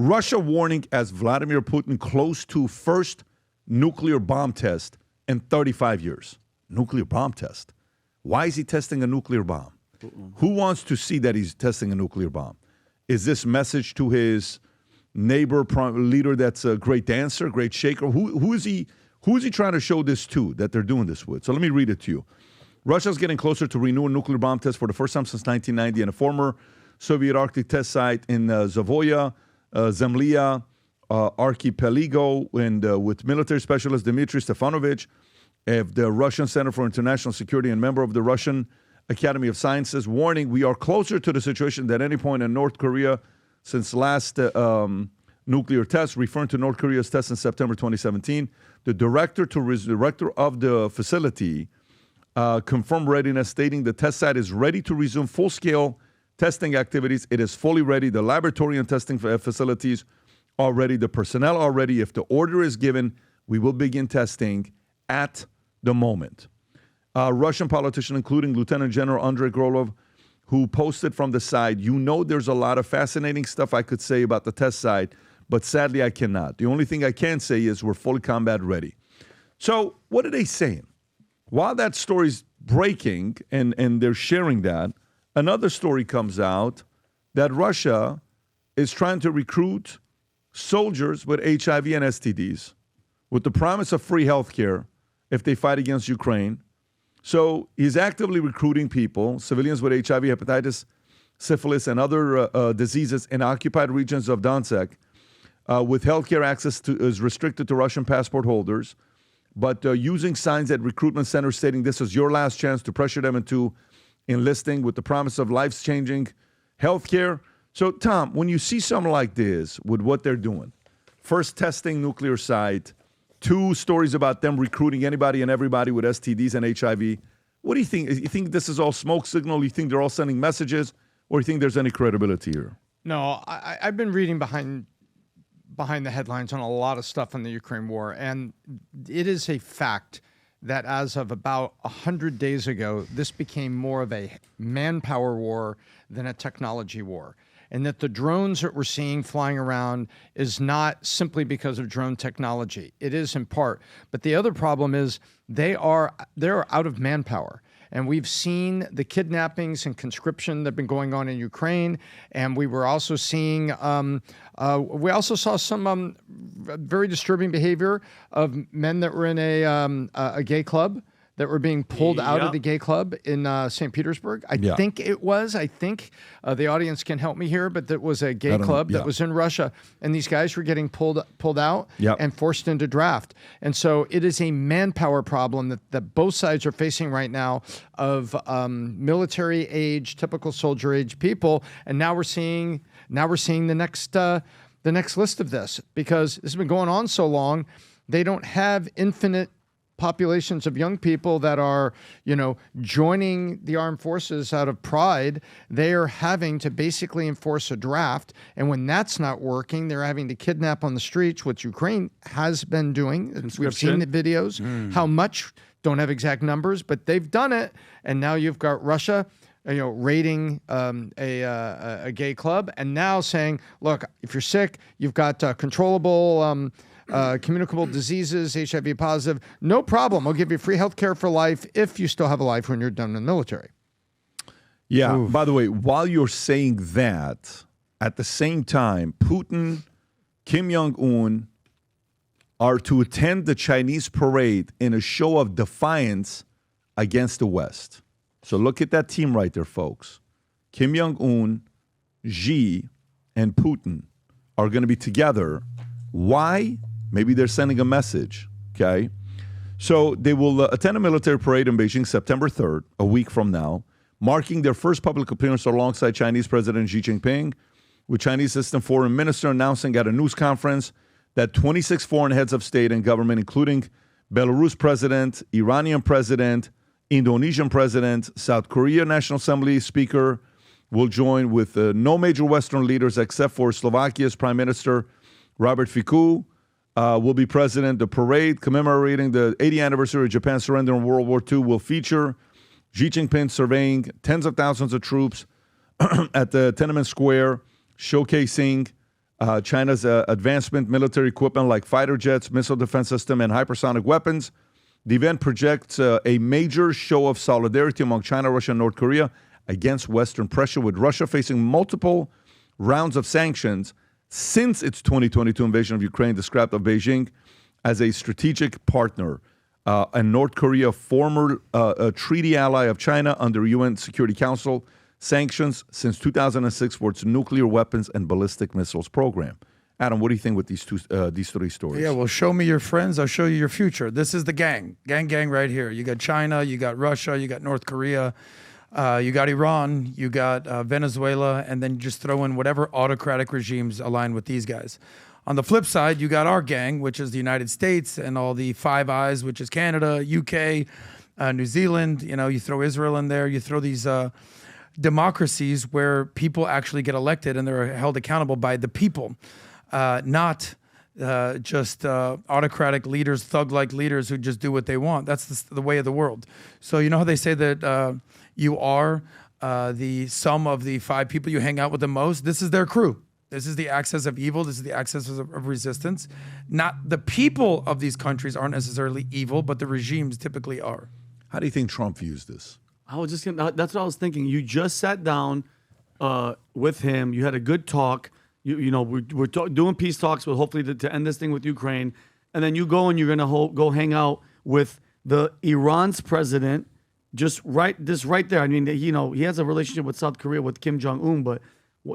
Russia warning as Vladimir Putin close to first nuclear bomb test in 35 years. Nuclear bomb test. Why is he testing a nuclear bomb? Who wants to see that he's testing a nuclear bomb? Is this message to his neighbor leader that's a great dancer, great shaker? Who is he trying to show this to, that they're doing this with? So let me read it to you. Russia's getting closer to renewing nuclear bomb tests for the first time since 1990 in a former Soviet Arctic test site in Zavoya, Zemlya, Archipelago, and with military specialist Dmitry Stefanovich of the Russian Center for International Security and member of the Russian Academy of Sciences, warning we are closer to the situation than any point in North Korea since last nuclear test, referring to North Korea's test in September 2017. The director of the facility confirmed readiness, stating the test site is ready to resume full-scale testing activities. It is fully ready. The laboratory and testing facilities are ready. The personnel are ready. If the order is given, we will begin testing at the moment. Russian politician, including Lieutenant General Andrei Grolov, who posted from the side, there's a lot of fascinating stuff I could say about the test site, but sadly I cannot. The only thing I can say is we're fully combat ready. So what are they saying? While that story's breaking and they're sharing that, another story comes out that Russia is trying to recruit soldiers with HIV and STDs with the promise of free health care if they fight against Ukraine. So he's actively recruiting people, civilians with HIV, hepatitis, syphilis, and other diseases in occupied regions of Donetsk, with healthcare access is restricted to Russian passport holders, but using signs at recruitment centers stating this is your last chance to pressure them into enlisting with the promise of life-changing healthcare. So, Tom, when you see something like this with what they're doing, first testing nuclear site, 2 stories about them recruiting anybody and everybody with STDs and HIV. What do you think? You think this is all smoke signal? You think they're all sending messages? Or you think there's any credibility here? No, I've been reading behind the headlines on a lot of stuff on the Ukraine war, and it is a fact that as of about 100 days ago, this became more of a manpower war than a technology war. And that the drones that we're seeing flying around is not simply because of drone technology. It is in part. But the other problem is they're out of manpower. And we've seen the kidnappings and conscription that have been going on in Ukraine. And we were also seeing, we also saw some very disturbing behavior of men that were in a gay club that were being pulled out of the gay club in St. Petersburg. I think the audience can help me here, but that was a gay club that was in Russia, and these guys were getting pulled out and forced into draft. And so it is a manpower problem that both sides are facing right now of military age, typical soldier age people. And now we're seeing the next list of this, because this has been going on so long. They don't have infinite populations of young people that are, joining the armed forces out of pride. They are having to basically enforce a draft. And when that's not working, they're having to kidnap on the streets, which Ukraine has been doing. We've seen the videos. How much, don't have exact numbers, but they've done it. And now you've got Russia, raiding a gay club, and now saying, look, if you're sick, you've got controllable communicable diseases, HIV-positive, no problem. I'll give you free health care for life if you still have a life when you're done in the military. Yeah. Oof. By the way, while you're saying that, at the same time, Putin, Kim Jong-un are to attend the Chinese parade in a show of defiance against the West. So look at that team right there, folks. Kim Jong-un, Xi, and Putin are going to be together. Why? Maybe they're sending a message, okay? So they will attend a military parade in Beijing September 3rd, a week from now, marking their first public appearance alongside Chinese President Xi Jinping, with Chinese Assistant Foreign Minister announcing at a news conference that 26 foreign heads of state and government, including Belarus President, Iranian President, Indonesian President, South Korea National Assembly Speaker, will join with no major Western leaders except for Slovakia's Prime Minister Robert Fico, will be president. The parade commemorating the 80th anniversary of Japan's surrender in World War II will feature Xi Jinping surveying tens of thousands of troops at the Tiananmen Square, showcasing China's advancement military equipment like fighter jets, missile defense system, and hypersonic weapons. The event projects a major show of solidarity among China, Russia, and North Korea against Western pressure, with Russia facing multiple rounds of sanctions since its 2022 invasion of Ukraine, described of Beijing as a strategic partner. And North Korea, former treaty ally of China under UN Security Council, sanctions since 2006 for its nuclear weapons and ballistic missiles program. Adam, what do you think with these three stories? Yeah, well, show me your friends, I'll show you your future. This is the gang right here. You got China, you got Russia, you got North Korea, you got Iran, you got Venezuela, and then just throw in whatever autocratic regimes align with these guys. On the flip side, you got our gang, which is the United States, and all the Five Eyes, which is Canada, UK, New Zealand. You know, you throw Israel in there, you throw these democracies where people actually get elected and they're held accountable by the people. Not just autocratic leaders, thug-like leaders who just do what they want. That's the way of the world. So you know how they say that you are the sum of the five people you hang out with the most? This is their crew. This is the axis of evil. This is the axis of resistance. Not the people of these countries aren't necessarily evil, but the regimes typically are. How do you think Trump views this? That's what I was thinking. You just sat down with him. You had a good talk. We're doing peace talks, but hopefully to end this thing with Ukraine. And then you go and you're going to go hang out with the Iran's president, just right there. I mean, he has a relationship with South Korea, with Kim Jong-un, but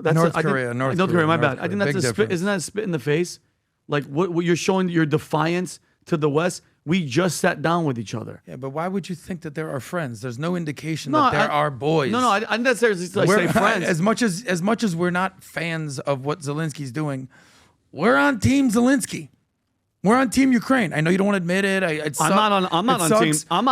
that's North Korea. My bad. I think that's Big a spit. difference. Isn't that a spit in the face? Like what you're showing your defiance to the West. We just sat down with each other. Yeah, but why would you think that there are friends? There's no indication that there are boys. No, I didn't necessarily say friends. As much as we're not fans of what Zelensky's doing, we're on Team Zelensky. We're on Team Ukraine. I know you don't want to admit it. I'm not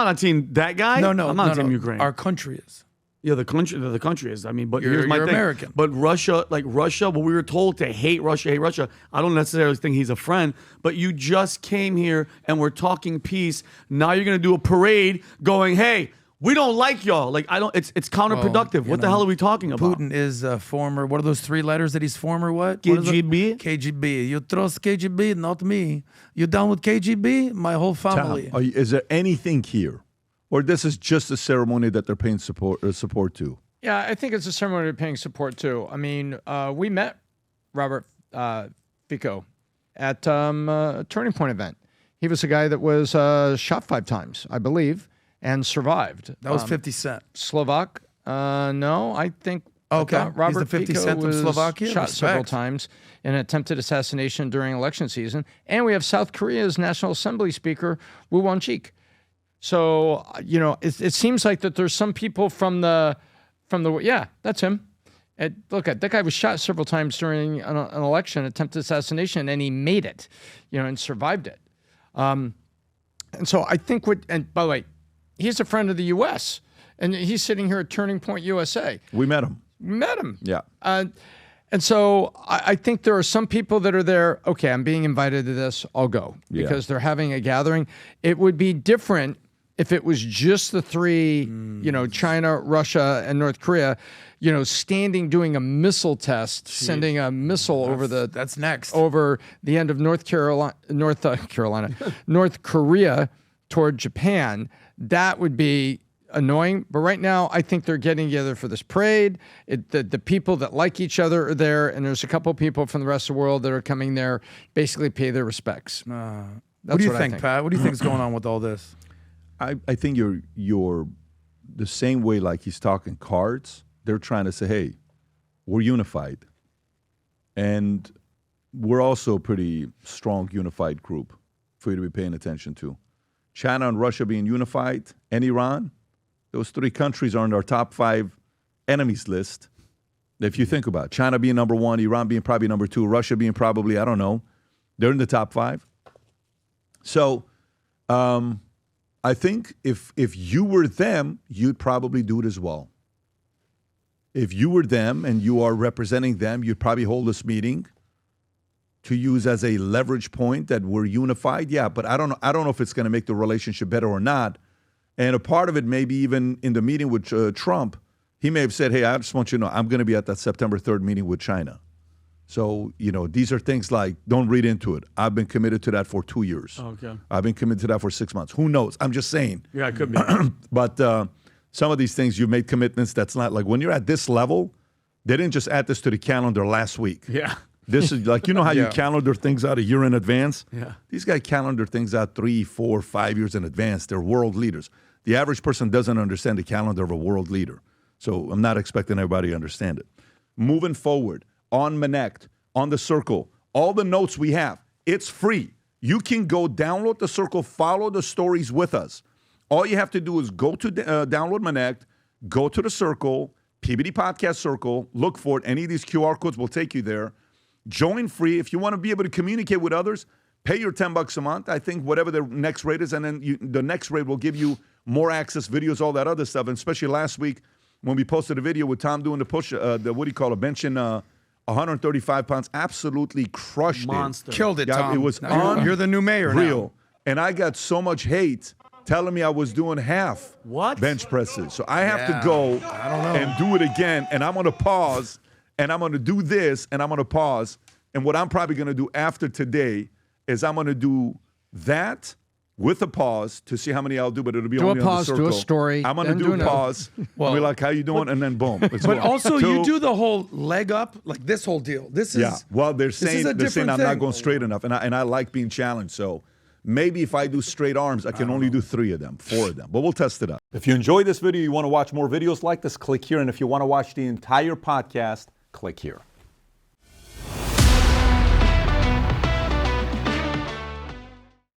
on team that guy. No, I'm not on Team Ukraine. Our country is. Yeah, the country is. I mean, but You're here's my thing. American. But Russia, what we were told to hate Russia. I don't necessarily think he's a friend, but you just came here and we're talking peace. Now you're going to do a parade going, hey, we don't like y'all. Like, it's counterproductive. Well, what the hell are we talking about? Putin is a former, what are those three letters that he's former what? KGB? KGB. You trust KGB, not me. You down with KGB? My whole family. Tom, is there anything here? Or this is just a ceremony that they're paying support to? Yeah, I think it's a ceremony they're paying support to. I mean, we met Robert Fico at a Turning Point event. He was a guy that was shot 5 times, I believe, and survived. That was 50 Cent. Slovak? No, I think. Okay. Robert He's the 50 Fico Cent of was Slovakia? shot Respect. several times in an attempted assassination during election season. And we have South Korea's National Assembly Speaker, Woo Won-cheek. So, it seems like that there's some people from the yeah, that's him. And look, that guy was shot several times during an election, attempted assassination, and he made it, and survived it. And so I think and by the way, he's a friend of the U.S., and he's sitting here at Turning Point USA. We met him. Yeah. Yeah. And so I think there are some people that are there, okay, I'm being invited to this, I'll go, because they're having a gathering. It would be different if it was just the three, China, Russia, and North Korea, standing doing a missile test, sending a missile That's next. over the end of North Korea toward Japan. That would be annoying. But right now, I think they're getting together for this parade. The people that like each other are there, and there's a couple people from the rest of the world that are coming there, basically pay their respects. What do you think, Pat? What do you think is going on with all this? I think you're the same way like he's talking cards. They're trying to say, hey, we're unified. And we're also a pretty strong unified group for you to be paying attention to. China and Russia being unified, and Iran, those 3 countries are on our top 5 enemies list. If you think about it, China being number 1, Iran being probably number 2, Russia being probably, I don't know, they're in the top 5. So I think if you were them, you'd probably do it as well. If you were them and you are representing them, you'd probably hold this meeting to use as a leverage point that we're unified. Yeah, but I don't know if it's going to make the relationship better or not. And a part of it, maybe even in the meeting with Trump, he may have said, hey, I just want you to know, I'm going to be at that September 3rd meeting with China. So, these are things like, don't read into it. I've been committed to that for 2 years. Okay. I've been committed to that for 6 months. Who knows? I'm just saying. Yeah, it could be. But some of these things, you've made commitments that's not like, when you're at this level, they didn't just add this to the calendar last week. Yeah. This is like, how you calendar things out a year in advance? Yeah. These guys calendar things out 3, 4, 5 years in advance. They're world leaders. The average person doesn't understand the calendar of a world leader. So I'm not expecting everybody to understand it. Moving forward, on Connect, on the Circle, all the notes we have, it's free. You can go download the Circle, follow the stories with us. All you have to do is go to download Connect, go to the Circle, PBD Podcast Circle, look for it. Any of these QR codes will take you there. Join free. If you want to be able to communicate with others, pay your $10 a month. I think whatever the next rate is, and then the next rate will give you more access, videos, all that other stuff. And especially last week when we posted a video with Tom doing the push, benching 135 pounds, absolutely crushed Monster. Killed it, Yeah, Tom. it was Now you're the new mayor real. now. And I got so much hate telling me I was doing half What? bench presses. So I have to Yeah. go I don't know. and do it again. And I'm going to pause, and I'm going to do this, and I'm going to pause. And what I'm probably going to do after today is I'm going to do that with a pause to see how many I'll do, but it'll be Do a only pause, on do the a Circle. story, I'm going to then do do a another. pause. Well, I'll be like, how you doing? And then boom. It's But one. also, Two. you do the whole leg up, like this whole deal. This is Yeah. Well, they're this is saying a different I'm not thing. going straight enough, and I like being challenged. So maybe if I do straight arms, I can only do 3 of them, 4 of them. But we'll test it out. If you enjoyed this video, you want to watch more videos like this, click here. And if you want to watch the entire podcast, click here.